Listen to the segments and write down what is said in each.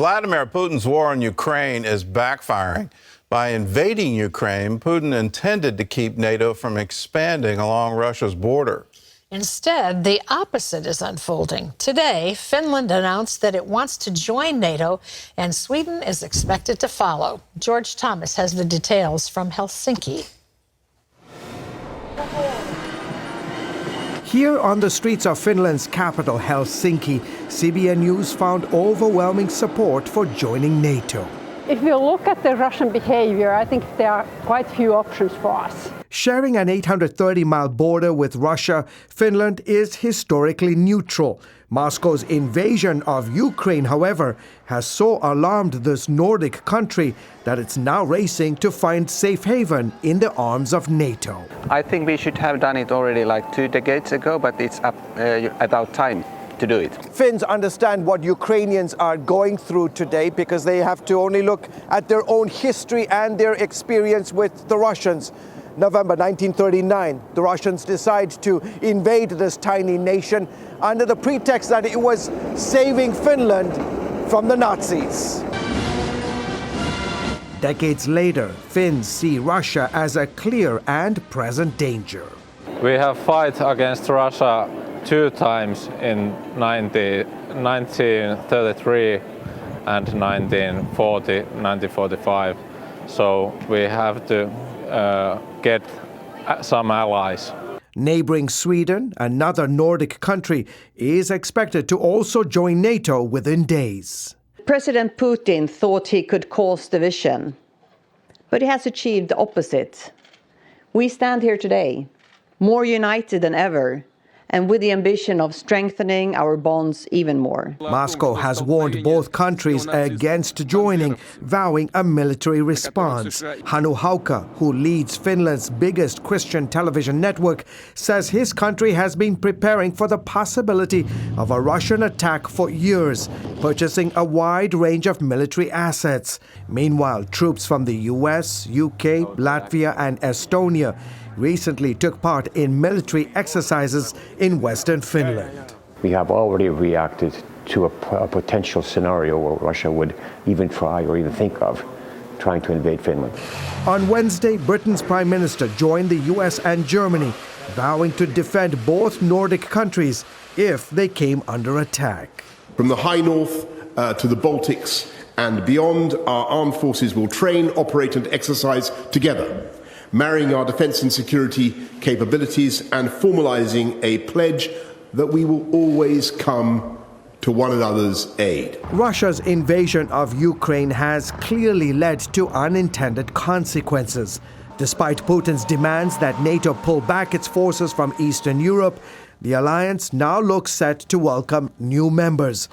Vladimir Putin's war on Ukraine is backfiring. By invading Ukraine, Putin intended to keep NATO from expanding along Russia's border. Instead, the opposite is unfolding. Today, Finland announced that it wants to join NATO, and Sweden is expected to follow. George Thomas has the details from Helsinki. Here on the streets of Finland's capital, Helsinki, CBN News found overwhelming support for joining NATO. If you look at the Russian behavior, I think there are quite few options for us. Sharing an 830-mile border with Russia, Finland is historically neutral. Moscow's invasion of Ukraine, however, has so alarmed this Nordic country that it's now racing to find safe haven in the arms of NATO. I think we should have done it already like 2 decades ago, but it's about time to do it. Finns understand what Ukrainians are going through today because they have to only look at their own history and their experience with the Russians. November 1939, the Russians decide to invade this tiny nation under the pretext that it was saving Finland from the Nazis. Decades later, Finns see Russia as a clear and present danger. We have fought against Russia 2 times in 1933 and 1945. So we have to get some allies. Neighboring Sweden, another Nordic country, is expected to also join NATO within days. President Putin thought he could cause division, but he has achieved the opposite. We stand here today, more united than ever, and with the ambition of strengthening our bonds even more. Moscow has warned both countries against joining, vowing a military response. Hannu Haukka, who leads Finland's biggest Christian television network, says his country has been preparing for the possibility of a Russian attack for years, purchasing a wide range of military assets. Meanwhile, troops from the US, UK, Latvia and Estonia recently took part in military exercises in Western Finland. We have already reacted to a potential scenario where Russia would even try or even think of trying to invade Finland. On Wednesday, Britain's Prime Minister joined the US and Germany, vowing to defend both Nordic countries if they came under attack. From the high north to the Baltics and beyond, our armed forces will train, operate and exercise together, marrying our defence and security capabilities and formalising a pledge that we will always come to one another's aid. Russia's invasion of Ukraine has clearly led to unintended consequences. Despite Putin's demands that NATO pull back its forces from Eastern Europe, the alliance now looks set to welcome new members,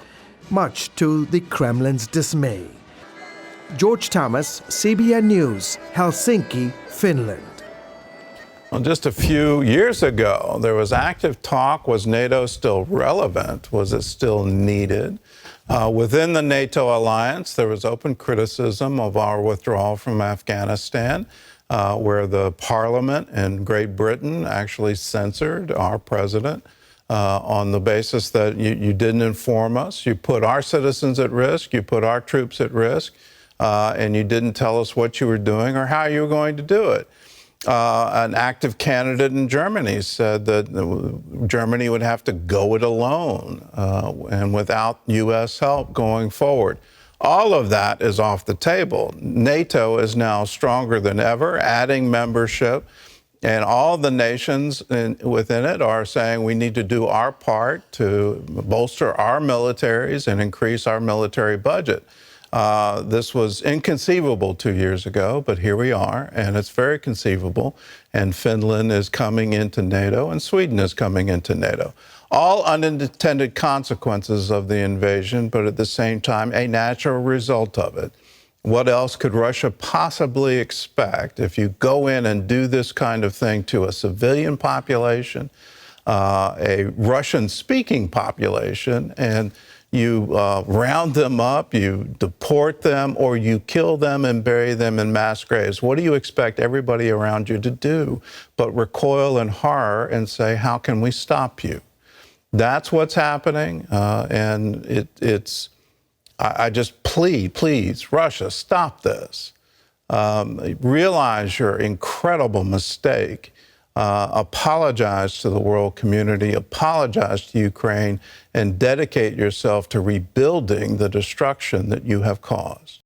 much to the Kremlin's dismay. George Thomas, CBN News, Helsinki, Finland. Well, just a few years ago, there was active talk. Was NATO still relevant? Was it still needed? Within the NATO alliance, there was open criticism of our withdrawal from Afghanistan, where the parliament in Great Britain actually censored our president on the basis that you didn't inform us. You put our citizens at risk. You put our troops at risk. And you didn't tell us what you were doing or how you were going to do it. An active candidate in Germany said that Germany would have to go it alone and without U.S. help going forward. All of that is off the table. NATO is now stronger than ever, adding membership, and all the nations within it are saying we need to do our part to bolster our militaries and increase our military budget. This was inconceivable 2 years ago, but here we are, and it's very conceivable. And Finland is coming into NATO, and Sweden is coming into NATO. All unintended consequences of the invasion, but at the same time, a natural result of it. What else could Russia possibly expect if you go in and do this kind of thing to a civilian population, a Russian-speaking population, and you round them up, you deport them, or you kill them and bury them in mass graves? What do you expect everybody around you to do but recoil in horror and say, how can we stop you? That's what's happening, and it's I just plead, please, Russia, stop this. Realize your incredible mistake. Apologize to the world community, apologize to Ukraine, and dedicate yourself to rebuilding the destruction that you have caused.